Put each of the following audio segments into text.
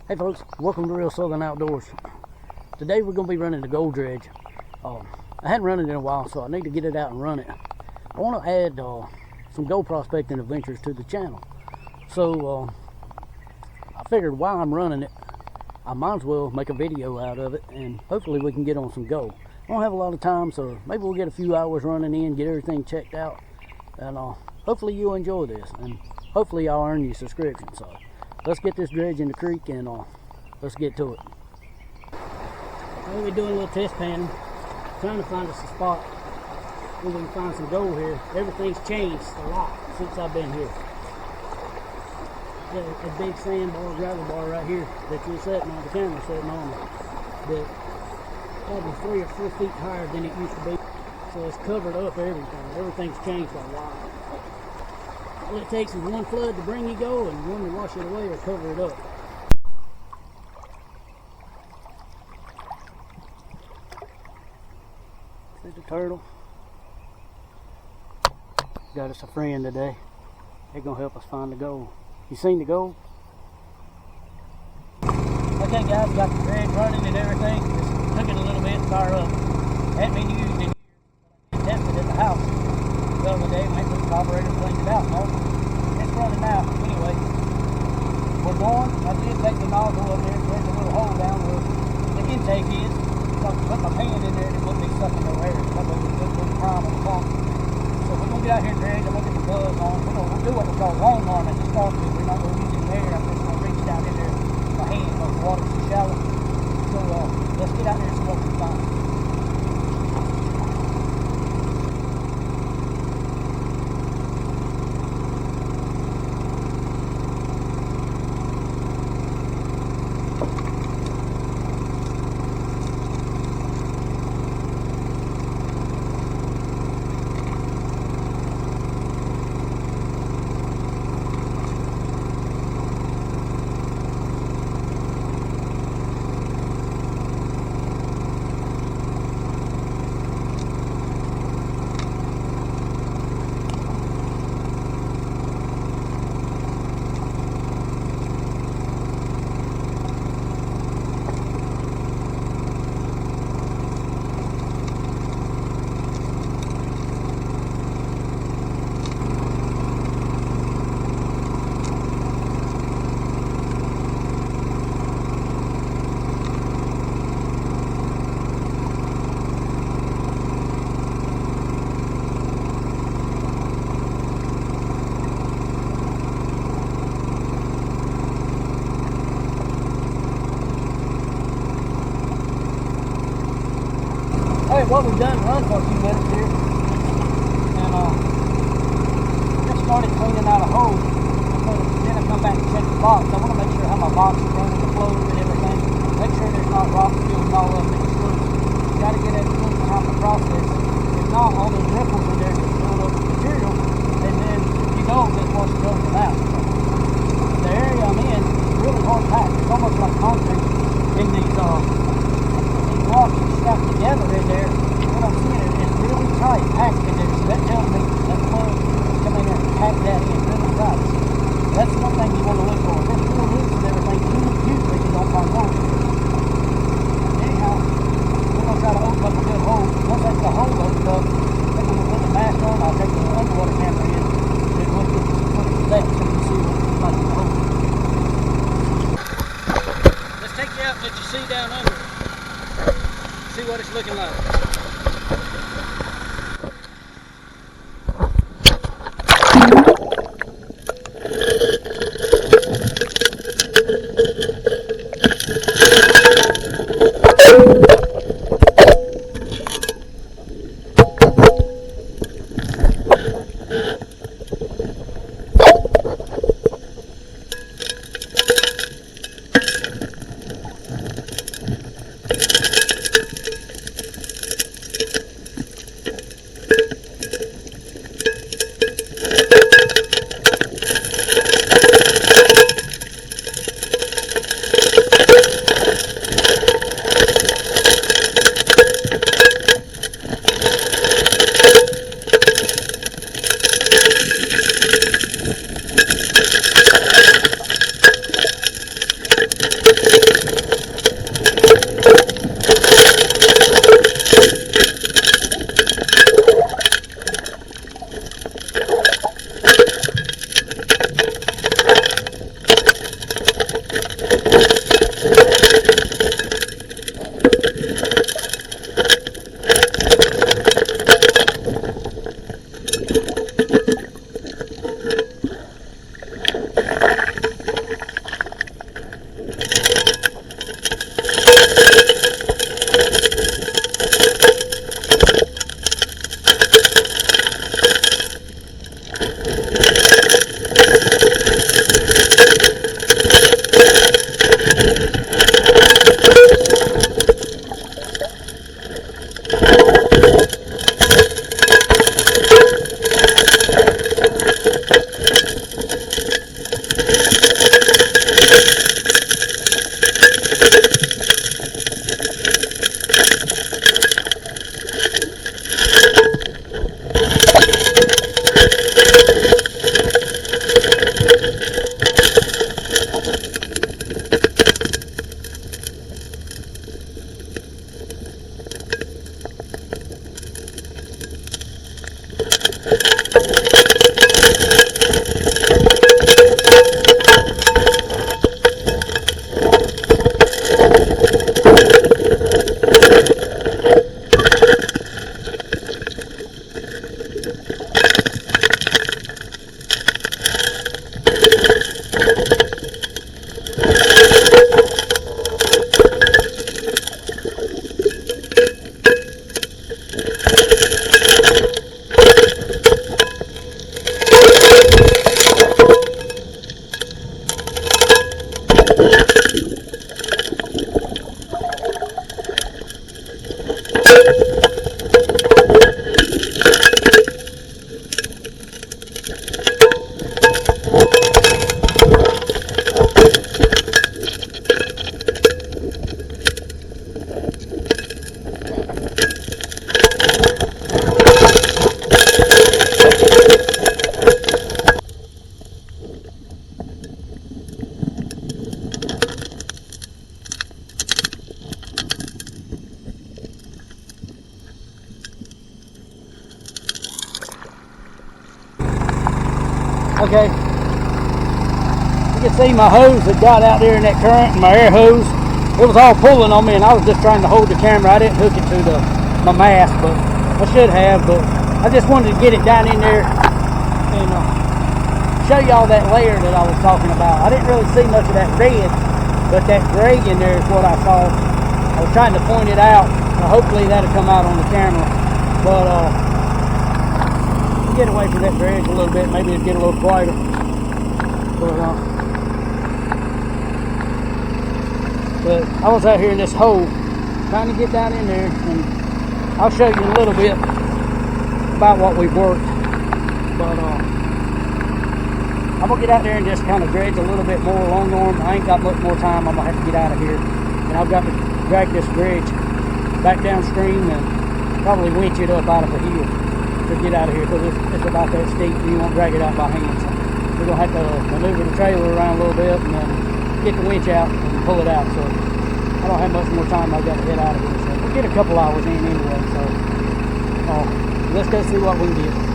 Hey folks, welcome to Real Southern Outdoors. Today we're going to be running the gold dredge. I hadn't run it in a while, so I need to get it out and run it. I want to add some gold prospecting adventures to the channel. So I figured while I'm running it, I might as well make a video out of it, and hopefully we can get on some gold. I don't have a lot of time, so maybe we'll get a few hours running in, get everything checked out, and hopefully you'll enjoy this, and hopefully I'll earn you a subscription. So let's get this dredge in the creek and let's get to it. Well, we're doing a little test panning, trying to find us a spot where we can find some gold here. Everything's changed a lot since I've been here. Got a big sandbar, gravel bar right here that you're sitting on, the camera sitting on, but probably 3 or 4 feet higher than it used to be. So it's covered up everything. Everything's changed a lot. All it takes is one flood to bring you gold and one to wash it away or cover it up. See the turtle? Got us a friend today. They're gonna help us find the gold. You seen the gold? Okay guys, got the dredge running and everything. Just took it a little bit, fire up. Hadn't been used in years, but I tested it at the house the other day. Went to the carburetor, cleaned it out. No, it's running now. Anyway, we're going. I did take the nozzle up there. There's a little hole down where the intake is. So I put my hand in there and it wouldn't be sucking no air. That way we put a little prime on the pump. So we're going to get out here and dredge. I'm going to get the buzz on. We'll do what we call long arm at the start. We're not going to use any air. I'm just going to reach down in there with my hand because the water's too shallow. So let's get out there and see what we find. Alright, what we've done, run for a few minutes here, and just started cleaning out a hose. Then I come back and check the box. I want to make sure how my box is running, the flow and everything. Make sure there's not rock spills and all of them in the screws. You got to get everything time the process. If not, all those ripples in there just build up the material, and then you know that's what's going out. The area I'm in is really hard packed. It's almost like concrete in these rocks are stacked together in there. What I'm seeing is really tight, packed in there. So that tells me that flood is coming in and pack that in really tight. That's one thing you want to look for. If there's little roots and everything, usually you don't find gold. Anyhow, we're going to try to open up a good hole. Once I get the hole opened up, then we'll put the mask on. I'll take the underwater camera in, and we'll get some footage of that so you can see what it's like in the hole. Let's take you out and let you see down under. See what it's looking like. Okay, you can see my hose had got out there in that current, and my air hose, it was all pulling on me, and I was just trying to hold the camera. I didn't hook it to my mast, but I should have. But I just wanted to get it down in there and show y'all that layer that I was talking about. I didn't really see much of that red, but that gray in there is what I saw. I was trying to point it out. Hopefully that'll come out on the camera. But get away from that dredge a little bit, maybe it'll get a little quieter. But I was out here in this hole trying to get down in there, and I'll show you a little bit about what we've worked. But I'm gonna get out there and just kind of dredge a little bit more long arm. I ain't got much more time. I'm gonna have to get out of here, and I've got to drag this dredge back downstream and probably winch it up out of the hill to get out of here, because it's about that steep. You won't drag it out by hand. So we're gonna have to maneuver the trailer around a little bit and then get the winch out and pull it out. So I don't have much more time. I've got to head out of here. So we'll get a couple hours in anyway. So let's go see what we can get.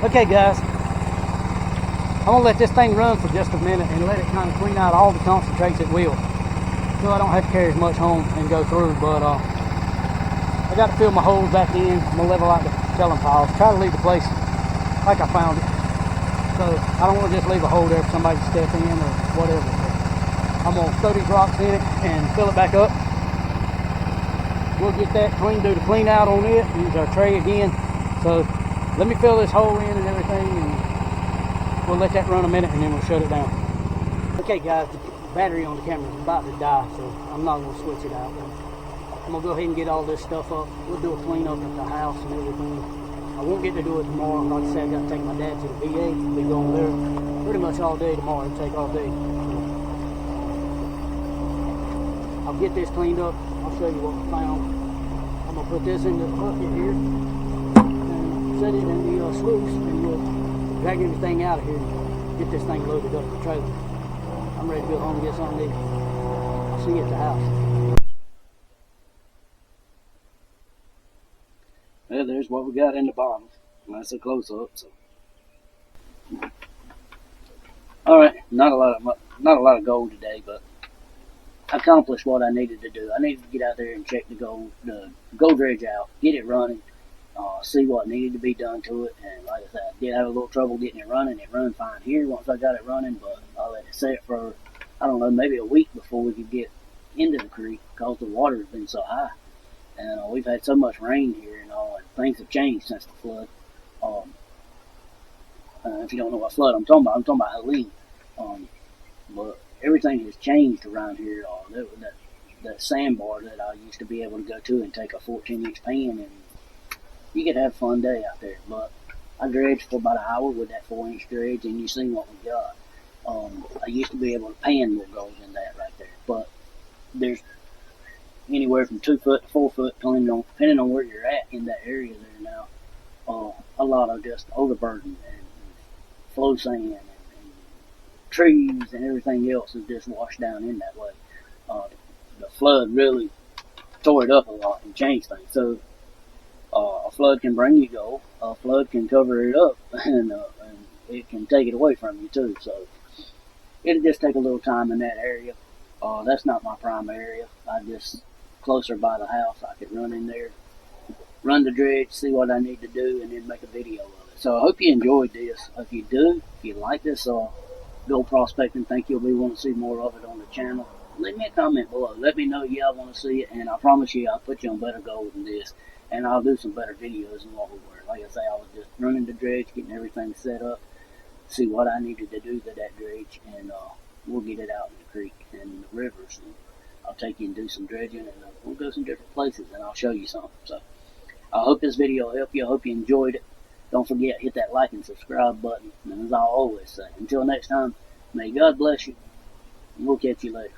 Okay guys, I'm gonna let this thing run for just a minute and let it kind of clean out all the concentrates it will, so I don't have to carry as much home and go through. But I got to fill my holes back in. I'm gonna level out the shelling piles, try to leave the place like I found it. So I don't want to just leave a hole there for somebody to step in or whatever. So I'm gonna throw these rocks in it and fill it back up. We'll get that clean, do the clean out on it, use our tray again. So let me fill this hole in and everything, and we'll let that run a minute and then we'll shut it down. Okay guys, the battery on the camera is about to die, so I'm not going to switch it out. I'm going to go ahead and get all this stuff up. We'll do a clean up at the house and everything. I won't get to do it tomorrow. Like I said, I got to take my dad to the VA. We'll be going there pretty much all day tomorrow. It'll take all day. I'll get this cleaned up. I'll show you what we found. I'm going to put this in the bucket here and set it in the sluice, and we'll drag everything out of here and get this thing loaded up the trailer. I'm ready to go home and get something to eat. I'll see you at the house. Well, there's what we got in the bottom. That's a close up. So, all right, not a lot of gold today, but I accomplished what I needed to do. I needed to get out there and check the gold dredge out, get it running, see what needed to be done to it. And like I said, I did have a little trouble getting it running. It run fine here once I got it running, but I let it set for, I don't know, maybe a week before we could get into the creek because the water has been so high. And we've had so much rain here and all, and things have changed since the flood. If you don't know what flood I'm talking about Helene. But everything has changed around here. That sandbar that I used to be able to go to and take a 14-inch pan, and you could have a fun day out there. But I dredged for about an hour with that 4-inch dredge, and you seen what we got. I used to be able to pan more gold than that right there, but there's anywhere from 2 foot to 4 foot, depending on where you're at in that area there now. A lot of just overburden and flow sand and trees and everything else is just washed down in that way. The flood really tore it up a lot and changed things. So a flood can bring you gold, a flood can cover it up, and it can take it away from you too. So it'll just take a little time in that area. That's not my prime area. I just closer by the house. I could run in there, run the dredge, see what I need to do, and then make a video of it. So I hope you enjoyed this. If you do, if you like this gold prospecting, think you'll be wanting to see more of it on the channel, leave me a comment below. Let me know I want to see it, and I promise you I'll put you on better gold than this, and I'll do some better videos than what we were. Like I say, I was just running the dredge, getting everything set up, see what I needed to do to that dredge, and we'll get it out in the creek and the rivers, and I'll take you and do some dredging, and we'll go some different places, and I'll show you something. So I hope this video helped you. I hope you enjoyed it. Don't forget, hit that like and subscribe button. And as I always say, until next time, may God bless you, and we'll catch you later.